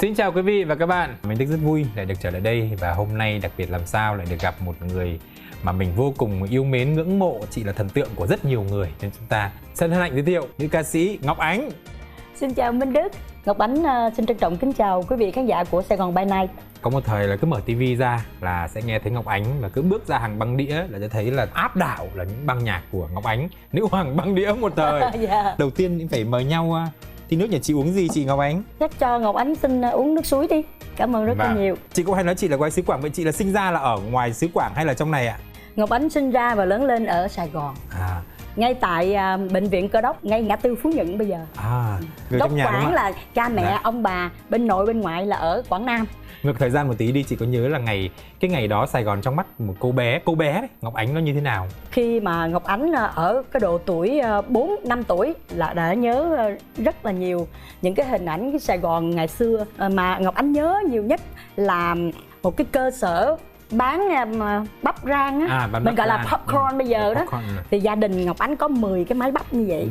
Xin chào quý vị và các bạn. Mình Đức rất vui lại được trở lại đây và hôm nay đặc biệt làm sao lại được gặp một người mà mình vô cùng yêu mến, ngưỡng mộ. Chị là thần tượng của rất nhiều người nên chúng ta xin hân hạnh giới thiệu nữ ca sĩ Ngọc Ánh. Xin chào Minh Đức. Ngọc Ánh xin trân trọng kính chào quý vị khán giả của Sài Gòn by Night. Có một thời là cứ mở tivi ra là sẽ nghe thấy Ngọc Ánh, và cứ bước ra hàng băng đĩa là sẽ thấy là áp đảo là những băng nhạc của Ngọc Ánh, nữ hoàng băng đĩa một thời. Yeah. Đầu tiên phải mời nhau thì nước nhà chị uống gì chị Ngọc Ánh? Chắc cho Ngọc Ánh xin uống nước suối đi. Cảm ơn rất là nhiều. Chị cũng hay nói chị là ngoài xứ Quảng, vậy chị là sinh ra là ở ngoài xứ Quảng hay là trong này ạ? Ngọc Ánh sinh ra và lớn lên ở Sài Gòn. Ngay tại bệnh viện Cơ Đốc, ngay ngã tư Phú Nhuận bây giờ. Gốc Quảng là cha mẹ, ông bà, bên nội bên ngoại là ở Quảng Nam. Ngược thời gian một tí đi, chị có nhớ là cái ngày đó Sài Gòn trong mắt một cô bé đấy, Ngọc Ánh nó như thế nào? Khi mà Ngọc Ánh ở cái độ tuổi 4-5 tuổi là đã nhớ rất là nhiều những cái hình ảnh cái Sài Gòn ngày xưa. Mà Ngọc Ánh nhớ nhiều nhất là một cái cơ sở bán bắp rang á, mình gọi là popcorn bây giờ đó. Thì gia đình Ngọc Ánh có 10 cái máy bắp như vậy.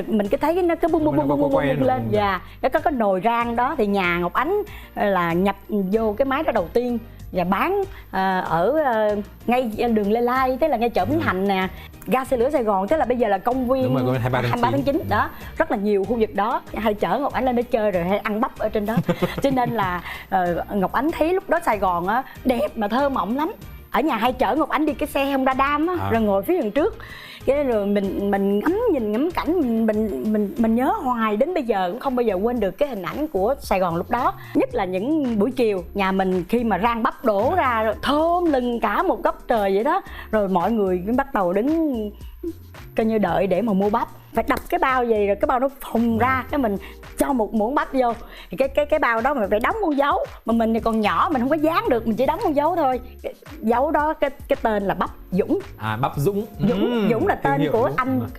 Mình cứ thấy nó cứ bung lên. Và nó có cái nồi rang đó thì nhà Ngọc Ánh là nhập vô cái máy đó đầu tiên và bán ở ngay đường Lê Lai, tức là ngay chợ Bến Thành nè, ga xe lửa Sài Gòn, tức là bây giờ là công viên 23 tháng 9 đó, rất là nhiều khu vực đó hay chở Ngọc Ánh lên để chơi rồi hay ăn bắp ở trên đó. Cho nên là Ngọc Ánh thấy lúc đó Sài Gòn á đẹp mà thơ mộng lắm. Ở nhà hay chở Ngọc Ánh đi cái xe Honda Dam á, rồi ngồi phía đằng trước. Cái rồi mình ngắm cảnh, mình nhớ hoài đến bây giờ cũng không bao giờ quên được cái hình ảnh của Sài Gòn lúc đó. Nhất là những buổi chiều nhà mình khi mà rang bắp đổ ra rồi thơm lừng cả một góc trời vậy đó. Rồi mọi người cũng bắt đầu đứng coi như đợi để mà mua bắp. Phải đập cái bao gì rồi cái bao nó phồng ra, cái mình cho một muỗng bắp vô. Thì cái bao đó mình phải đóng con dấu. Mà mình thì còn nhỏ mình không có dán được, mình chỉ đóng con dấu thôi. Cái dấu đó cái tên là Bắp Dũng. Bắp Dũng. Dũng là tên của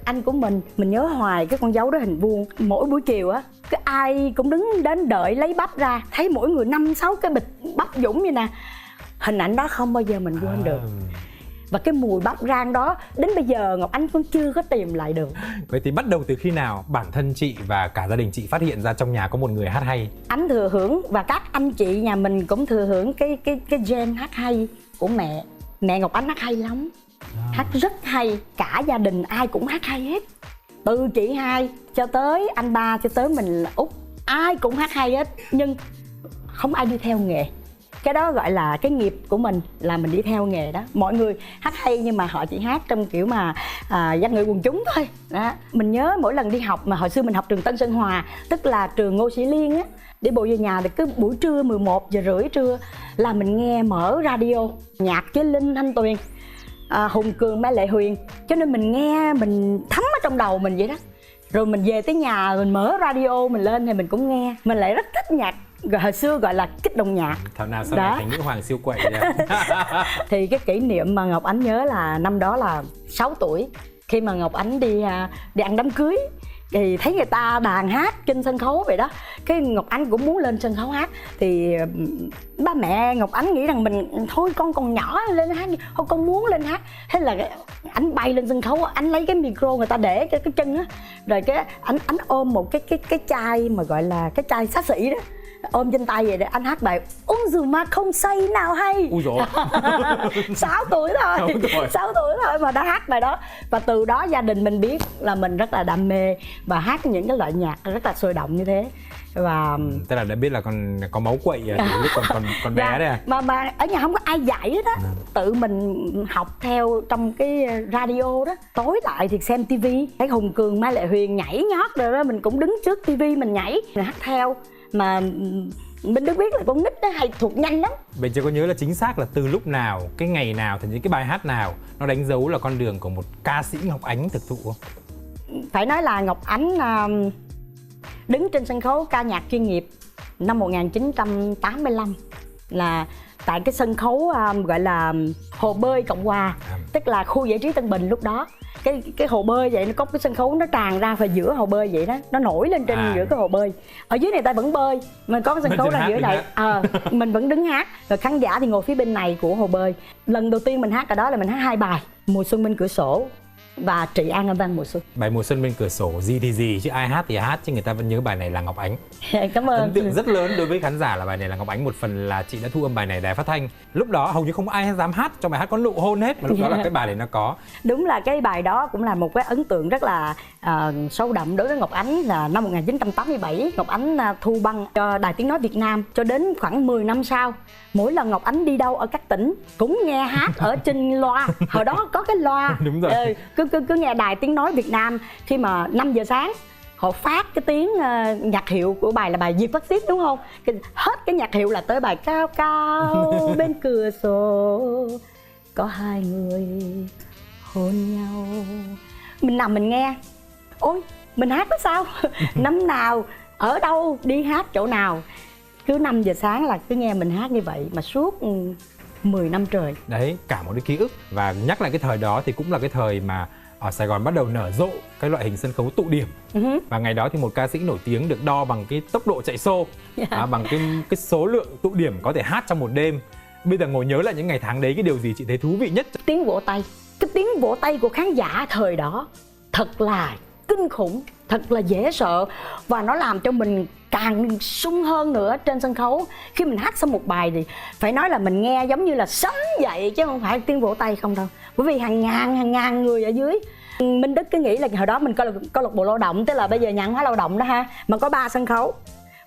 anh của mình. Mình nhớ hoài cái con dấu đó hình vuông. Mỗi buổi chiều á, cái ai cũng đứng đến đợi lấy bắp ra. Thấy mỗi người 5-6 cái bịch Bắp Dũng như nè. Hình ảnh đó không bao giờ mình quên được. Và cái mùi bắp rang đó đến bây giờ Ngọc Ánh cũng chưa có tìm lại được. Vậy thì bắt đầu từ khi nào bản thân chị và cả gia đình chị phát hiện ra trong nhà có một người hát hay? Ánh thừa hưởng và các anh chị nhà mình cũng thừa hưởng cái gen hát hay của mẹ. Mẹ Ngọc Ánh hát hay lắm, hát rất hay, cả gia đình ai cũng hát hay hết. Từ chị hai cho tới anh ba cho tới mình là Út, ai cũng hát hay hết, nhưng không ai đi theo nghề. Cái đó gọi là cái nghiệp của mình, là mình đi theo nghề đó. Mọi người hát hay nhưng mà họ chỉ hát trong kiểu mà văn nghệ quần chúng thôi đó. Mình nhớ mỗi lần đi học, mà hồi xưa mình học trường Tân Sơn Hòa, tức là trường Ngô Sĩ Liên á, để bộ về nhà thì cứ buổi trưa 11:30 trưa là mình nghe mở radio nhạc Chế Linh, Thanh Tuyền, Hùng Cường, Mai Lệ Huyền. Cho nên mình nghe mình thấm ở trong đầu mình vậy đó. Rồi mình về tới nhà mình mở radio mình lên thì mình cũng nghe. Mình lại rất thích nhạc hồi xưa gọi là kích động nhạc. Thảo nào sau này thành nữ hoàng siêu quậy vậy? Thì cái kỷ niệm mà Ngọc Ánh nhớ là năm đó là 6 tuổi, khi mà Ngọc Ánh đi ăn đám cưới thì thấy người ta đàn hát trên sân khấu vậy đó, cái Ngọc Ánh cũng muốn lên sân khấu hát. Thì ba mẹ Ngọc Ánh nghĩ rằng mình thôi con còn nhỏ lên hát, thôi con muốn lên hát. Thế là anh bay lên sân khấu, anh lấy cái micro người ta để cái chân á, rồi cái anh ôm một cái chai mà gọi là cái chai xá xị đó, ôm trên tay vậy để anh hát bài uống rượu mà không say nào hay. Ui dồi. 6 tuổi thôi, 6 tuổi thôi mà đã hát bài đó. Và từ đó gia đình mình biết là mình rất là đam mê và hát những cái loại nhạc rất là sôi động như thế. Và tức là đã biết là còn có máu quậy từ lúc còn bé đấy à? Mà ở nhà không có ai dạy hết á, tự mình học theo trong cái radio đó. Tối lại thì xem tivi, thấy Hùng Cường, Mai Lệ Huyền nhảy nhót rồi đó, mình cũng đứng trước tivi mình nhảy, mình hát theo. Mà mình được biết là con nít nó hay thuộc nhanh lắm. Mình chưa có nhớ là chính xác là từ lúc nào, cái ngày nào thì những cái bài hát nào nó đánh dấu là con đường của một ca sĩ Ngọc Ánh thực thụ không? Phải nói là Ngọc Ánh đứng trên sân khấu ca nhạc chuyên nghiệp năm 1985 là tại cái sân khấu gọi là Hồ Bơi Cộng Hòa, tức là khu giải trí Tân Bình lúc đó. Cái hồ bơi vậy, nó có cái sân khấu nó tràn ra phải giữa hồ bơi vậy đó, nó nổi lên trên giữa cái hồ bơi. Ở dưới này ta vẫn bơi, mình có cái sân khấu là giữa này, mình vẫn đứng hát, rồi khán giả thì ngồi phía bên này của hồ bơi. Lần đầu tiên mình hát ở đó là mình hát 2 bài, Mùa Xuân Bên Cửa Sổ và Trị An âm vang mùa xuân. Bài Mùa Xuân Bên Cửa Sổ gì thì gì, chứ ai hát thì hát, chứ người ta vẫn nhớ bài này là Ngọc Ánh. Cảm ơn. Ấn tượng rất lớn đối với khán giả là bài này là Ngọc Ánh, một phần là chị đã thu âm bài này đài phát thanh. Lúc đó hầu như không ai dám hát trong bài hát có nụ hôn hết, mà lúc đó là cái bài này nó có. Đúng là cái bài đó cũng là một cái ấn tượng rất là sâu đậm đối với Ngọc Ánh. Là năm 1987 Ngọc Ánh thu băng cho Đài Tiếng Nói Việt Nam, cho đến khoảng 10 năm sau, mỗi lần Ngọc Ánh đi đâu ở các tỉnh cũng nghe hát ở trên loa. Hồi đó có cái loa. Đúng rồi. Cứ nghe Đài Tiếng Nói Việt Nam, khi mà 5 giờ sáng họ phát cái tiếng nhạc hiệu của bài là bài Diệt Phát Xít, đúng không? Hết cái nhạc hiệu là tới bài Cao Cao Bên Cửa Sổ có hai người hôn nhau. Mình nằm mình nghe, ôi mình hát có sao? Năm nào ở đâu đi hát chỗ nào, cứ 5 giờ sáng là cứ nghe mình hát như vậy mà suốt 10 năm trời. Đấy, cả một cái ký ức. Và nhắc lại cái thời đó thì cũng là cái thời mà ở Sài Gòn bắt đầu nở rộ cái loại hình sân khấu tụ điểm. Và ngày đó thì một ca sĩ nổi tiếng được đo bằng cái tốc độ chạy xô, bằng cái số lượng tụ điểm có thể hát trong một đêm. Bây giờ ngồi nhớ lại những ngày tháng đấy, cái điều gì chị thấy thú vị nhất? Tiếng vỗ tay. Cái tiếng vỗ tay của khán giả thời đó thật là kinh khủng, thật là dễ sợ, và nó làm cho mình càng sung hơn nữa trên sân khấu. Khi mình hát xong một bài thì phải nói là mình nghe giống như là sống dậy, chứ không phải tiếng vỗ tay không đâu. Bởi vì hàng ngàn người ở dưới. Minh Đức cứ nghĩ là hồi đó mình câu lạc bộ lao động, tức là bây giờ nhà văn hóa lao động đó ha, mà có 3 sân khấu.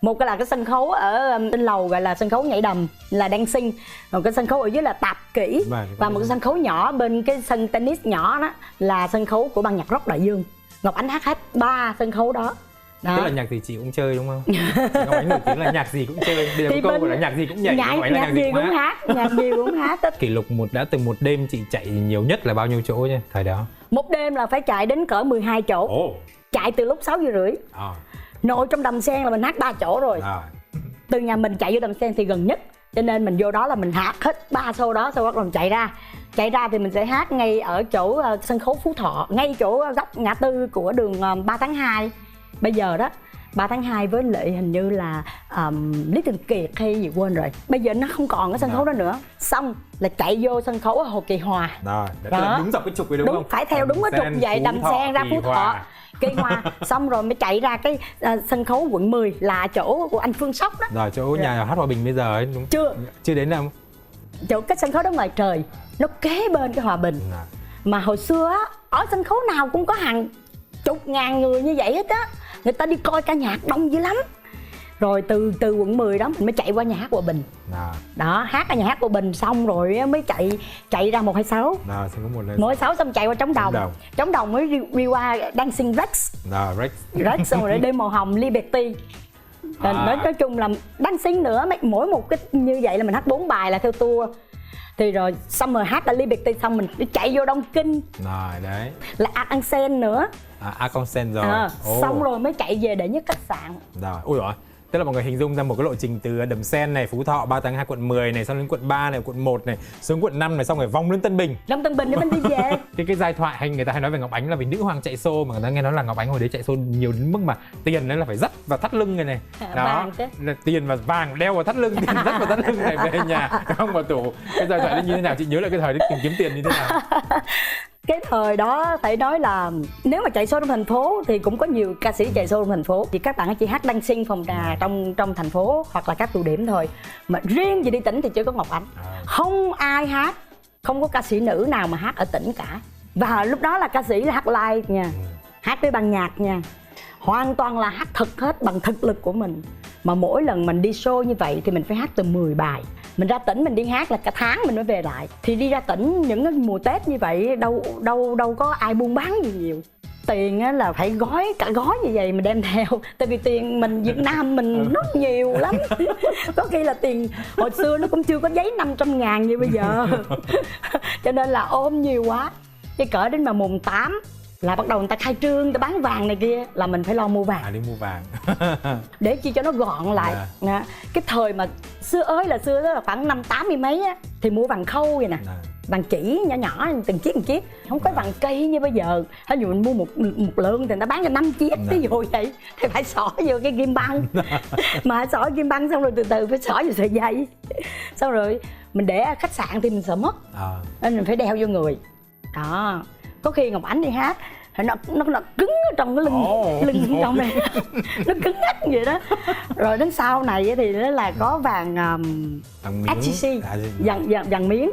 Một cái là cái sân khấu ở trên lầu gọi là sân khấu nhảy đầm là dancing, còn cái sân khấu ở dưới là tạp kỹ, và một cái sân khấu nhỏ bên cái sân tennis nhỏ đó là sân khấu của ban nhạc rock đại dương. Ngọc Ánh hát hết 3 sân khấu đó. Tức là nhạc gì chị cũng chơi đúng không? Ngọc Ánh nổi tiếng là nhạc gì cũng chơi. Bây giờ thì có câu gọi là nhạc gì cũng nhảy, nhạc gì cũng hát, nhạc gì cũng hát. Kỷ lục đã từng một đêm chị chạy nhiều nhất là bao nhiêu chỗ nhỉ thời đó? Một đêm là phải chạy đến cỡ 12 chỗ. Chạy từ lúc 6 giờ rưỡi. Nội trong Đầm Sen là mình hát 3 chỗ rồi. Từ nhà mình chạy vô Đầm Sen thì gần nhất, cho nên mình vô đó là mình hát hết 3 show đó, sau đó mình chạy ra thì mình sẽ hát ngay ở chỗ sân khấu Phú Thọ, ngay chỗ góc ngã tư của đường 3 tháng 2 bây giờ đó. 3 tháng 2 với lại hình như là Lý Thường Kiệt hay gì quên rồi. Bây giờ nó không còn cái sân khấu đó nữa. Xong là chạy vô sân khấu ở Hồ Kỳ Hòa. Đó. Đúng dọc cái trục ấy đúng không? Phải theo đúng cái trục vậy, Đầm Sen ra Phú Thọ, Kỳ Hòa. Xong rồi mới chạy ra cái sân khấu quận 10 là chỗ của anh Phương Sóc đó. Rồi chỗ nhà hát Hòa Bình bây giờ ấy đúng. Chưa đến đâu. Chỗ cái sân khấu đó ngoài trời, nó kế bên cái Hòa Bình. Mà hồi xưa á, ở sân khấu nào cũng có hàng chục ngàn người như vậy hết á. Người ta đi coi ca nhạc đông dữ lắm. Rồi từ quận 10 đó mình mới chạy qua nhà hát Hòa Bình. Đó, hát ở nhà hát Hòa Bình xong rồi mới chạy ra 126. Đó, sẽ có 126 xong chạy qua Trống Đồng. Trống Đồng mới đi qua Dancing Rex. Rex xong rồi đến đêm màu hồng Liberty. Nói chung là dancing nữa, mỗi một cái như vậy là mình hát 4 bài là theo tour. Thì rồi xong rồi hát ở Liberty xong mình chạy vô Đông Kinh. Rồi đấy. Là Arc-en-Ciel nữa. Arc-en-Ciel rồi. Xong rồi mới chạy về Đệ Nhất Khách Sạn. Rồi, ôi giời. Tức là mọi người hình dung ra một cái lộ trình từ Đầm Sen này, Phú Thọ, 3 tháng 2 quận 10 này, xong đến quận 3 này, quận 1 này, xuống quận 5 này, xong rồi vòng lên Tân Bình. Đông Tân Bình để mình đi về. Cái giai thoại người ta hay nói về Ngọc Ánh là vì nữ hoàng chạy xô, mà người ta nghe nói là Ngọc Ánh hồi đấy chạy xô nhiều đến mức mà tiền đấy là phải dắt vào thắt lưng này. Đó, là tiền và vàng đeo vào thắt lưng, tiền dắt vào thắt lưng này về nhà, không vào tủ. Cái giai thoại đấy như thế nào? Chị nhớ lại cái thời đấy tìm kiếm tiền như thế nào? Cái thời đó phải nói là nếu mà chạy show trong thành phố thì cũng có nhiều ca sĩ chạy show trong thành phố, thì các bạn chỉ hát dancing phòng trà trong thành phố hoặc là các tụ điểm thôi. Mà riêng về đi tỉnh thì chỉ có Ngọc Ánh. Không ai hát, không có ca sĩ nữ nào mà hát ở tỉnh cả. Và lúc đó là ca sĩ là hát live nha, hát với ban nhạc nha, hoàn toàn là hát thực hết bằng thực lực của mình. Mà mỗi lần mình đi show như vậy thì mình phải hát từ 10 bài. Mình ra tỉnh mình đi hát là cả tháng mình mới về lại. Thì đi ra tỉnh những cái mùa Tết như vậy đâu có ai buôn bán gì nhiều. Tiền á là phải cả gói như vậy mình đem theo. Tại vì tiền mình Việt Nam mình rất nhiều lắm. Có khi là tiền hồi xưa nó cũng chưa có giấy 500.000 như bây giờ. Cho nên là ôm nhiều quá. Cái cỡ đến mà mùng 8 là bắt đầu người ta khai trương, người ta bán vàng này kia là mình phải lo mua vàng. Đi mua vàng. Để chi cho nó gọn lại. Cái thời mà xưa ơi là xưa đó là khoảng năm 80 mấy á, thì mua vàng khâu vậy nè. Vàng chỉ nhỏ nhỏ từng chiếc, không có vàng cây như bây giờ. Ví dụ mình mua một lượng thì người ta bán cho 5 chiếc, ví dụ vậy thì phải xỏ vô cái kim băng. Mà xỏ kim băng xong rồi từ từ phải xỏ vô sợi dây. Xong rồi mình để ở khách sạn thì mình sợ mất, nên mình phải đeo vô người. Đó. Có khi Ngọc Ánh đi hát thì nó cứng ở trong cái lưng trong này nó cứng ngắc vậy đó. Rồi đến sau này thì nó là có vàng SGC, vàng miếng,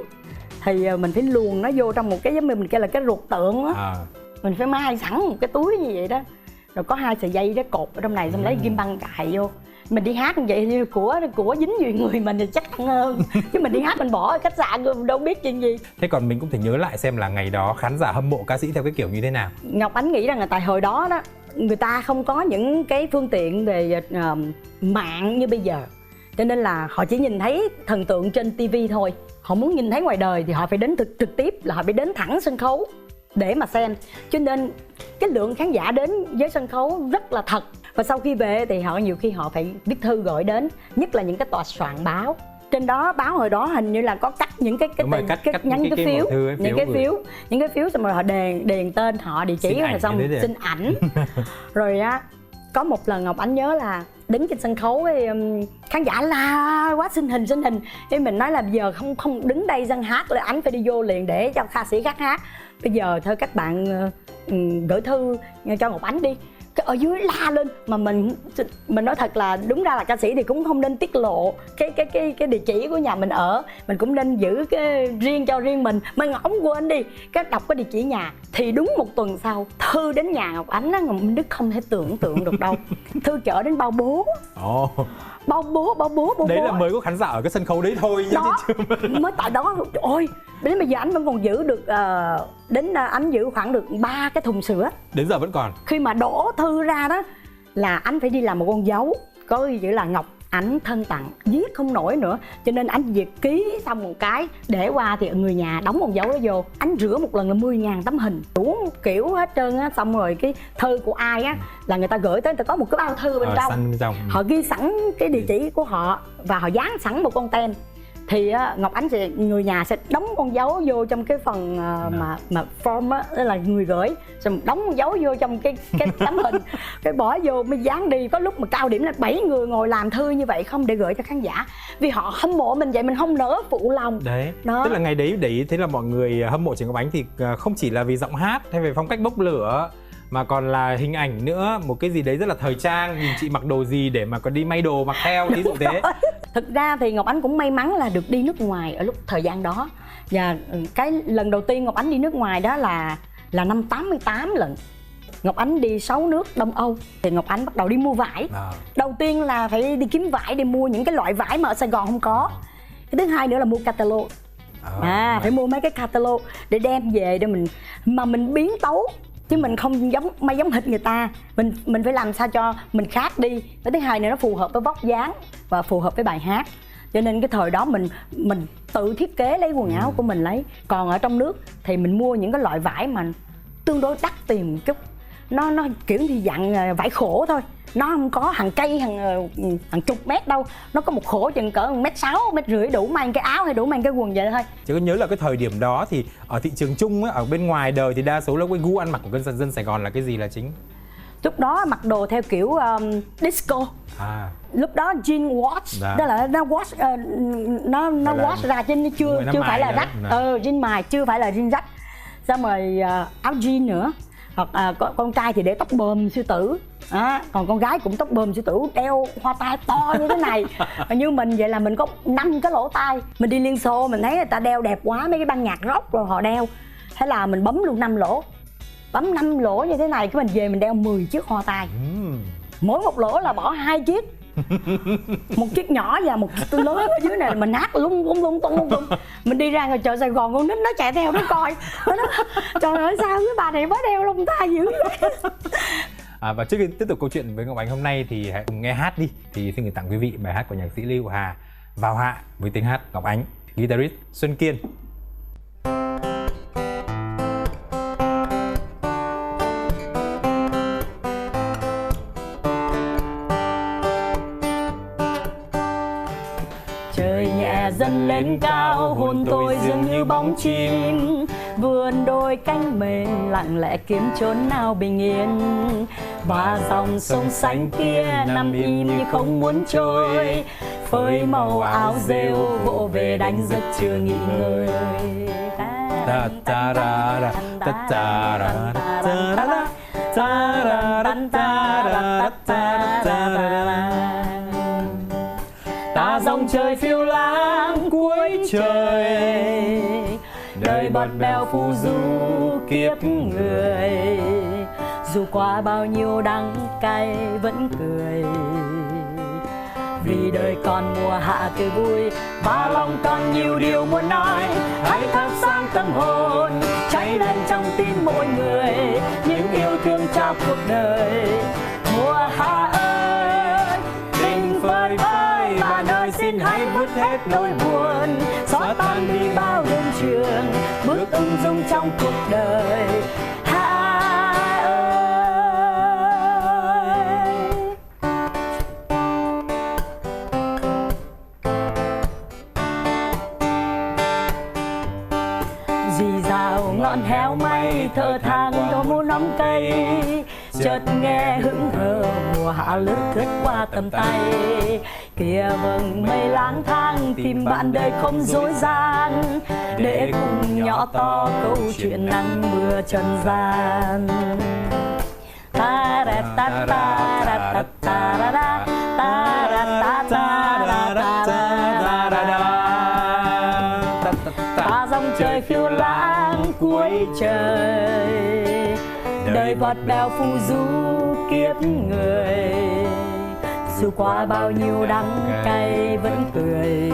thì mình phải luồn nó vô trong một cái giống như mình kêu là cái ruột tượng á. Mình phải may sẵn một cái túi như vậy đó, rồi có 2 sợi dây đó cột ở trong này, xong lấy kim băng cài vô. Mình đi hát như vậy thì của dính về người mình thì chắc ăn hơn. Chứ mình đi hát mình bỏ ở khách sạn rồi đâu biết chuyện gì. Thế còn mình cũng thể nhớ lại xem là ngày đó khán giả hâm mộ ca sĩ theo cái kiểu như thế nào. Ngọc Ánh nghĩ rằng là tại hồi đó đó người ta không có những cái phương tiện về mạng như bây giờ, cho nên là họ chỉ nhìn thấy thần tượng trên TV thôi. Họ muốn nhìn thấy ngoài đời thì họ phải đến trực tiếp, là họ phải đến thẳng sân khấu để mà xem. Cho nên cái lượng khán giả đến với sân khấu rất là thật. Và sau khi về thì họ nhiều khi họ phải viết thư gửi đến, nhất là những cái tòa soạn báo. Trên đó báo hồi đó hình như là có cắt những cái phiếu xong rồi họ điền tên họ, địa chỉ rồi xong xin ảnh. Rồi á, có một lần Ngọc Ánh nhớ là đứng trên sân khấu ấy, khán giả la quá xin hình. Thì mình nói là giờ không đứng đây dân hát, là Ánh phải đi vô liền để cho ca sĩ khác hát. Bây giờ thôi các bạn gửi thư cho Ngọc Ánh đi. Cái ở dưới la lên, mà mình nói thật là đúng ra là ca sĩ thì cũng không nên tiết lộ cái địa chỉ của nhà mình ở, mình cũng nên giữ cái riêng cho riêng mình. Mà Ngọc quên đi cái đọc cái địa chỉ nhà, thì đúng 1 tuần sau thư đến nhà Ngọc Ánh á, Ngọc Minh Đức không thể tưởng tượng được đâu. Thư chở đến bao bố. Bao bố. Đấy là mới có khán giả ở cái sân khấu đấy thôi nhá. Mới tại đó. Ôi, đến bây giờ anh vẫn còn giữ được anh giữ khoảng được 3 cái thùng sữa. Đến giờ vẫn còn. Khi mà đổ thư ra đó là anh phải đi làm một con dấu có chữ là Ngọc Ánh thân tặng, viết không nổi nữa, cho nên anh việc ký xong một cái để qua thì người nhà đóng con dấu đó vô. Anh rửa một lần là 10.000 tấm hình đủ kiểu hết trơn á. Xong rồi cái thư của ai á là người ta gửi tới, người ta có một cái bao thư bên trong. Họ ghi sẵn cái địa chỉ của họ và họ dán sẵn một con tem. Thì Ngọc Ánh người nhà sẽ đóng con dấu vô trong cái phần mà form á, đó là người gửi, xong đóng con dấu vô trong cái tấm hình, cái bỏ vô mới dán đi. Có lúc mà cao điểm là 7 người ngồi làm thư như vậy không để gửi cho khán giả, vì họ hâm mộ mình vậy, mình không nỡ phụ lòng. Đấy đó. Tức là ngày đấy để thế là mọi người hâm mộ chị Ngọc Ánh thì không chỉ là vì giọng hát hay về phong cách bốc lửa, mà còn là hình ảnh nữa, một cái gì đấy rất là thời trang. Nhìn chị mặc đồ gì để mà còn đi may đồ mặc theo, ví dụ thế. Thực ra thì Ngọc Ánh cũng may mắn là được đi nước ngoài ở lúc thời gian đó. Và cái lần đầu tiên Ngọc Ánh đi nước ngoài đó là năm 88 lần. Ngọc Ánh đi 6 nước Đông Âu. Thì Ngọc Ánh bắt đầu đi mua vải. Đầu tiên là phải đi kiếm vải để mua những cái loại vải mà ở Sài Gòn không có. Cái thứ hai nữa là mua catalog. Phải mua mấy cái catalog để đem về để mình biến tấu, chứ mình không giống hệt người ta. Mình phải làm sao cho mình khác đi. Cái thứ hai nữa nó phù hợp với vóc dáng và phù hợp với bài hát. Cho nên cái thời đó mình tự thiết kế lấy quần áo của mình lấy. Còn ở trong nước thì mình mua những cái loại vải mà tương đối đắt tiền một chút. Nó kiểu như dạng vải khổ thôi. Nó không có hàng cây hàng chục mét đâu. Nó có một khổ chừng cỡ 1,6 m, 1,5 m đủ mang cái áo hay đủ mang cái quần vậy thôi. Chứ có nhớ là cái thời điểm đó thì ở thị trường chung ấy, ở bên ngoài đời thì đa số là cái gu ăn mặc của dân Sài Gòn là cái gì là chính? Lúc đó mặc đồ theo kiểu disco. Lúc đó jean wash, đó là nó wash nó wash ra chứ chưa phải là rách. Jean mài chưa phải là jean rách. Xong rồi áo jean nữa. Hoặc con trai thì để tóc bờm sư tử. Còn con gái cũng tóc bờm sư tử, đeo hoa tai to như thế này. Như mình vậy là mình có 5 cái lỗ tai. Mình đi Liên Xô mình thấy người ta đeo đẹp quá, mấy cái ban nhạc rock rồi họ đeo. Thế là mình bấm luôn 5 lỗ. Bấm 5 lỗ như thế này, cái mình về mình đeo 10 chiếc hoa tai. Mỗi một lỗ là bỏ 2 chiếc. Một chiếc nhỏ và một chiếc lớn ở dưới này, mình hát lung tung. Mình đi ra ngoài chợ Sài Gòn, con nít nó chạy theo nó coi. Nó nói, trời ơi sao cái bà này mới đeo lông tai dữ vậy. Và trước khi tiếp tục câu chuyện với Ngọc Ánh hôm nay thì hãy cùng nghe hát đi. Thì xin gửi tặng quý vị bài hát của nhạc sĩ Lưu Hà, Vào Hạ, với tiếng hát Ngọc Ánh, guitarist Xuân Kiên. Trời nhẹ dần lên cao, hồn tôi dường như bóng chim. Vươn đôi cánh mềm lặng lẽ kiếm chốn nào bình yên. Và dòng sông xanh kia nằm im như không muốn trôi. Phơi màu áo rêu vỗ về đánh giấc chưa nghỉ ngơi. ta ta ra ra ta ta ra ta ra ra ta ra ra ta ra ta ra. Ta dòng trời phiêu lãng cuối trời, đời bọt bèo phù du kiếp người. Dù qua bao nhiêu đắng cay vẫn cười, vì đời còn mùa hạ tươi vui và lòng còn nhiều điều muốn nói. Hãy thắp sáng tâm hồn, cháy lên trong tim mỗi người những yêu thương cho cuộc đời. Mùa hạ ơi, tình phơi phới và đời xin hãy vứt hết nỗi buồn, xóa tan đi bao đêm trường, bước ung dung trong cuộc đời. Ngọn héo may thở than đổ muôn nắm cây, chợt nghe hững hờ mùa hạ lướt lướt qua tầm tay. Kia vầng mây lang thang tìm bạn đời không dối gian, để cùng nhỏ to câu chuyện nắng mưa trần gian. Ta ra ta ta ra ta ta ra ra ta ra ta ta ra ta ta ra ra. Ta dòng trời phiêu lãng cuối trời, đời vọt bèo phù du kiếp người. Dù qua bao nhiêu đắng cay vẫn cười,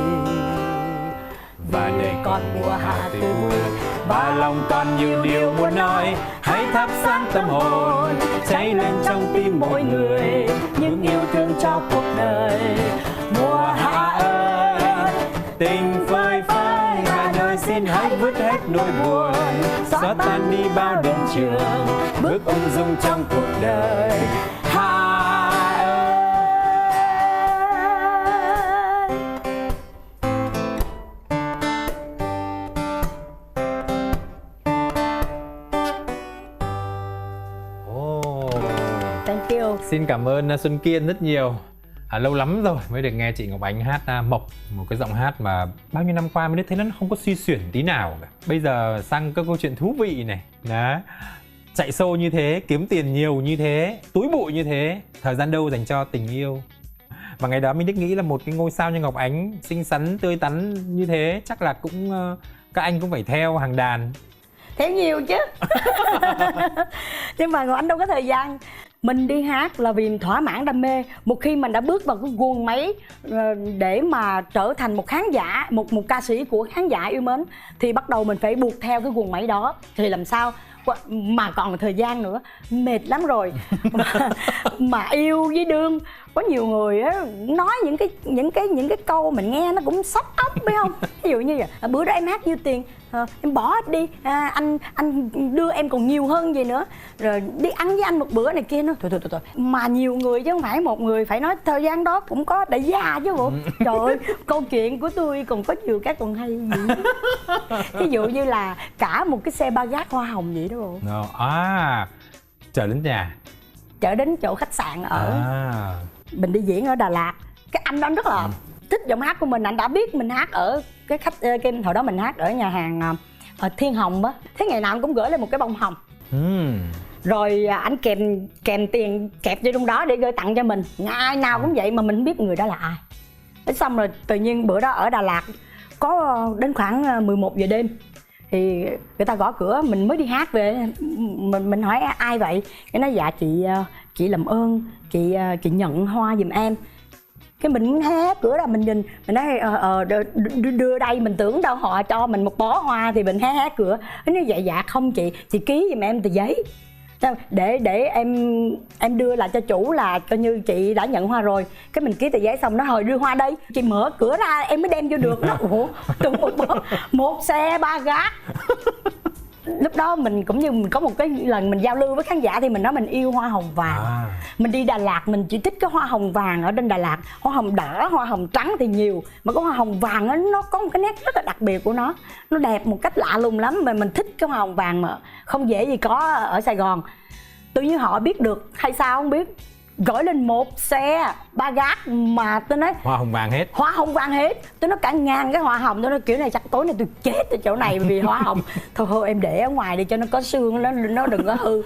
và đời còn mùa hạ tươi vui và lòng còn nhiều điều muốn nói. Hãy thắp sáng tâm hồn, cháy lên trong tim mỗi người những yêu thương cho cuộc đời. Mùa hạ ơi, tình phơi phới và đời xin hãy vứt hết nỗi buồn, xóa tan đi bao đêm trường, bước ung dung trong cuộc đời. Thank you. Xin cảm ơn Xuân Kiên rất nhiều. Lâu lắm rồi mới được nghe chị Ngọc Ánh hát Mộc, một cái giọng hát mà bao nhiêu năm qua mới thấy nó không có suy xuyển tí nào cả. Bây giờ sang các câu chuyện thú vị này, đó, chạy show như thế, kiếm tiền nhiều như thế, túi bụi như thế, thời gian đâu dành cho tình yêu. Và ngày đó mình thích nghĩ là một cái ngôi sao như Ngọc Ánh xinh xắn, tươi tắn như thế, chắc là cũng các anh cũng phải theo hàng đàn. Theo nhiều chứ. Nhưng mà Ngọc Ánh đâu có thời gian. Mình đi hát là vì thỏa mãn đam mê. Một khi mình đã bước vào cái guồng máy để mà trở thành một khán giả, một ca sĩ của khán giả yêu mến, thì bắt đầu mình phải buộc theo cái guồng máy đó. Thì làm sao mà còn thời gian nữa, mệt lắm rồi. mà yêu với đương, có nhiều người á nói những cái câu mình nghe nó cũng sốc óc, biết không? Ví dụ như vậy, bữa đó em hát nhiêu tiền, em bỏ hết đi, anh đưa em còn nhiều hơn vậy nữa, rồi đi ăn với anh một bữa này kia. Nó thôi. Mà nhiều người chứ không phải một người, phải nói thời gian đó cũng có đại gia chứ bộ. Trời ơi, câu chuyện của tôi còn có nhiều cái còn hay gì. Ví dụ như là cả một cái xe ba gác hoa hồng vậy đó bộ. Chở đến nhà, chở đến chỗ khách sạn ở mình đi diễn ở Đà Lạt. Cái anh đó rất là thích giọng hát của mình, anh đã biết mình hát ở cái hồi đó mình hát ở nhà hàng ở Thiên Hồng á. Thế ngày nào anh cũng gửi lên một cái bông hồng, rồi anh kèm tiền kẹp vô trong đó để gửi tặng cho mình. Ngày nào cũng vậy mà mình không biết người đó là ai. Thế xong rồi tự nhiên bữa đó ở Đà Lạt có đến khoảng 11 giờ đêm thì người ta gõ cửa, mình mới đi hát về. Mình hỏi ai vậy? Cái nói dạ chị làm ơn chị nhận hoa giùm em. Cái mình hé cửa ra, mình nhìn, mình nói đưa đây, mình tưởng đâu họ cho mình một bó hoa thì mình hé cửa. Nó nói dạ không chị ký giùm em tờ giấy để em đưa lại cho chủ là coi như chị đã nhận hoa rồi. Cái mình ký tờ giấy xong nó hồi đưa hoa đây, chị mở cửa ra em mới đem vô được. Nó ủa một xe ba gác. Lúc đó mình cũng như mình có một cái lần mình giao lưu với khán giả thì mình nói mình yêu hoa hồng vàng. Mình đi Đà Lạt mình chỉ thích cái hoa hồng vàng ở trên Đà Lạt. Hoa hồng đỏ, hoa hồng trắng thì nhiều, mà cái hoa hồng vàng đó, nó có một cái nét rất là đặc biệt của nó đẹp một cách lạ lùng lắm. Mà mình thích cái hoa hồng vàng mà không dễ gì có ở Sài Gòn. Tự nhiên họ biết được hay sao không biết, gửi lên một xe ba gác mà tôi nói Hoa hồng vàng hết. hoa hồng vàng hết. Tôi nói cả ngàn cái hoa hồng. Tôi nói kiểu này chắc tối nay tôi chết ở chỗ này vì hoa hồng. Thôi em để ở ngoài đi cho nó có xương, nó đừng có hư.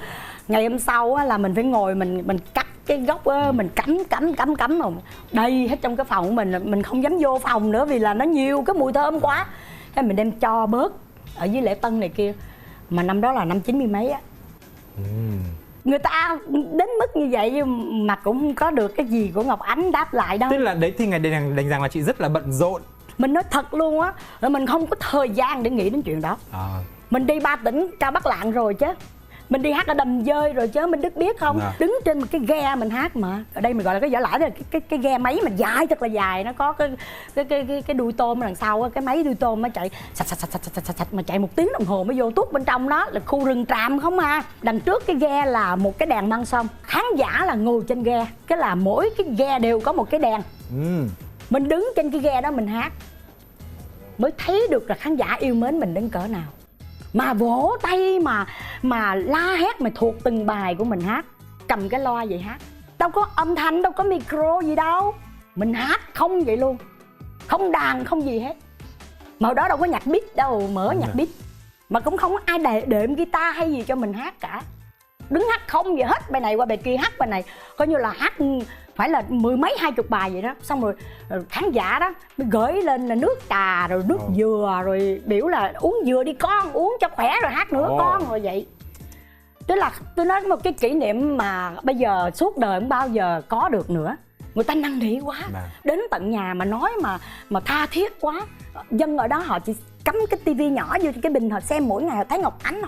Ngày hôm sau á, là mình phải ngồi mình cắt cái gốc á, mình cắm rồi đầy hết trong cái phòng của mình không dám vô phòng nữa vì là nó nhiều cái mùi thơm quá. Thế mình đem cho bớt ở dưới Lễ Tân này kia. Mà năm đó là năm 90 mấy á. Người ta đến mức như vậy nhưng mà cũng không có được cái gì của Ngọc Ánh đáp lại đâu. Tức là đấy thì ngày đánh rằng là chị rất là bận rộn. Mình nói thật luôn á, là mình không có thời gian để nghĩ đến chuyện đó. Mình đi 3 tỉnh Cao Bắc Lạng rồi chứ. Mình đi hát ở Đầm Dơi rồi chứ, mình Đức biết không? Đứng trên một cái ghe mình hát mà. Ở đây mình gọi là cái vỏ lãi, cái ghe máy mình dài thật là dài, nó có cái đuôi tôm ở đằng sau á, cái máy đuôi tôm nó chạy sạch mà chạy 1 tiếng đồng hồ mới vô tuốt bên trong đó là khu rừng tràm không à. Đằng trước cái ghe là một cái đèn măng sông, khán giả là ngồi trên ghe, cái là mỗi cái ghe đều có một cái đèn. Mình đứng trên cái ghe đó mình hát mới thấy được là khán giả yêu mến mình đến cỡ nào. Mà vỗ tay mà la hét mà thuộc từng bài của mình hát. Cầm cái loa vậy hát. Đâu có âm thanh, đâu có micro gì đâu. Mình hát không vậy luôn. Không đàn, không gì hết. Mà hồi đó đâu có nhạc beat đâu, mở nhạc beat. Mà cũng không có ai đệm guitar hay gì cho mình hát cả. Đứng hát không vậy hết, bài này qua bài kia hát bài này. Coi như là hát phải là 10 mấy 20 bài vậy đó. Xong rồi khán giả đó mới gửi lên là nước trà rồi nước dừa rồi biểu là uống dừa đi con, uống cho khỏe rồi hát nữa con rồi vậy. Tức là tôi nói một cái kỷ niệm mà bây giờ suốt đời không bao giờ có được nữa. Người ta năn nỉ quá, đến tận nhà mà nói mà tha thiết quá. Dân ở đó họ chỉ cắm cái tivi nhỏ vô cái bình họ xem mỗi ngày, họ thấy Ngọc Ánh,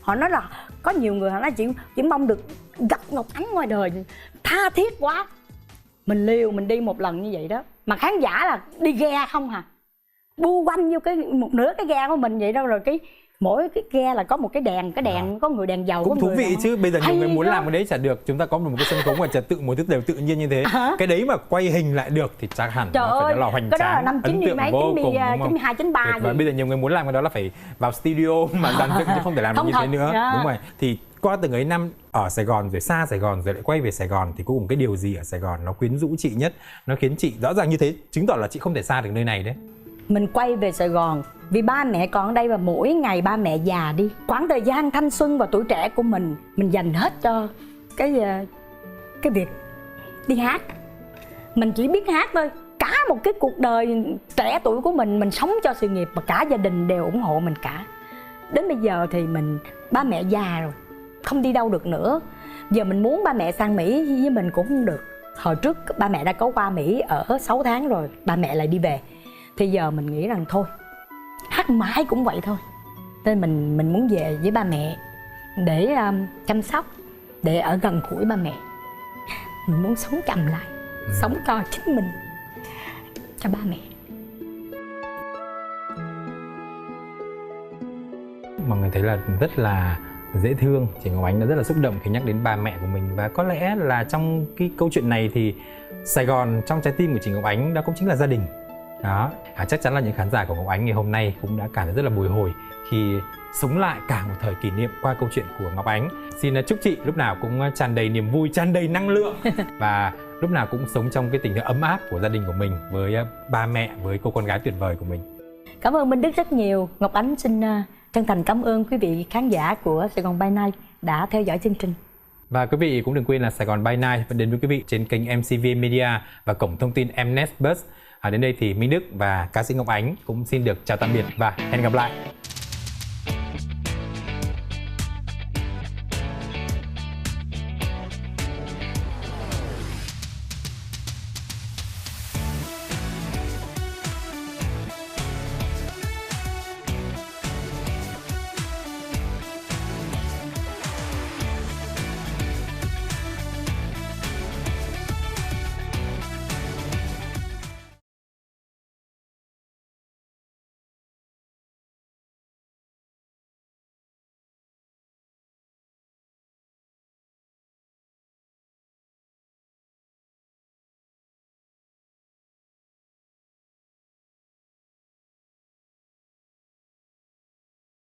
họ nói là có nhiều người họ nói chỉ mong được gặp Ngọc Ánh ngoài đời, tha thiết quá. Mình liều mình đi một lần như vậy đó, mà khán giả là đi ghe không hả, bu quanh vô một nửa cái ghe của mình vậy đâu. Rồi mỗi cái ghe là có một cái đèn, có người đèn dầu, cũng có thú người vị chứ. Bây giờ nhiều người muốn đó. làm cái đấy chả được. Chúng ta có một cái sân khấu mà trật tự, một thứ đều tự nhiên như thế. Cái đấy mà quay hình lại được thì chắc hẳn trời nó phải ơi, là hoành cái đó là tráng, năm 90 mấy, 92, 93 và bây giờ nhiều người muốn làm cái đó là phải vào studio mà dàn dựng chứ không thể làm được như thế nữa. Đúng rồi. Thì qua từng ấy năm ở Sài Gòn rồi xa Sài Gòn rồi lại quay về Sài Gòn thì cuối cùng cái điều gì ở Sài Gòn nó quyến rũ chị nhất, nó khiến chị rõ ràng như thế, chứng tỏ là chị không thể xa được nơi này đấy. Mình quay về Sài Gòn vì ba mẹ còn ở đây và mỗi ngày ba mẹ già đi, khoảng thời gian thanh xuân và tuổi trẻ của mình dành hết cho cái việc đi hát. Mình chỉ biết hát thôi. Cả một cái cuộc đời trẻ tuổi của mình sống cho sự nghiệp và cả gia đình đều ủng hộ mình cả. Đến bây giờ thì ba mẹ già rồi, không đi đâu được nữa. Giờ mình muốn ba mẹ sang Mỹ với mình cũng không được. Hồi trước ba mẹ đã có qua Mỹ ở 6 tháng rồi, ba mẹ lại đi về. Thì giờ mình nghĩ rằng thôi, hát mãi cũng vậy thôi. Nên mình muốn về với ba mẹ để chăm sóc, để ở gần gũi ba mẹ. Mình muốn sống chậm lại, sống cho chính mình, cho ba mẹ. Mọi người thấy là rất là dễ thương. Chị Ngọc Ánh đã rất là xúc động khi nhắc đến ba mẹ của mình. Và có lẽ là trong cái câu chuyện này thì Sài Gòn trong trái tim của chị Ngọc Ánh đó cũng chính là gia đình. Đó, chắc chắn là những khán giả của Ngọc Ánh ngày hôm nay cũng đã cảm thấy rất là bồi hồi khi sống lại cả một thời kỷ niệm qua câu chuyện của Ngọc Ánh. Xin chúc chị lúc nào cũng tràn đầy niềm vui, tràn đầy năng lượng và lúc nào cũng sống trong cái tình ấm áp của gia đình của mình với ba mẹ, với cô con gái tuyệt vời của mình. Cảm ơn Minh Đức rất nhiều. Ngọc Ánh xin chân thành cảm ơn quý vị khán giả của Sài Gòn by Night đã theo dõi chương trình. Và quý vị cũng đừng quên là Sài Gòn by Night vẫn đến với quý vị trên kênh MCV Media và cổng thông tin Mnet Bus. Đến đây thì Minh Đức và ca sĩ Ngọc Ánh cũng xin được chào tạm biệt và hẹn gặp lại.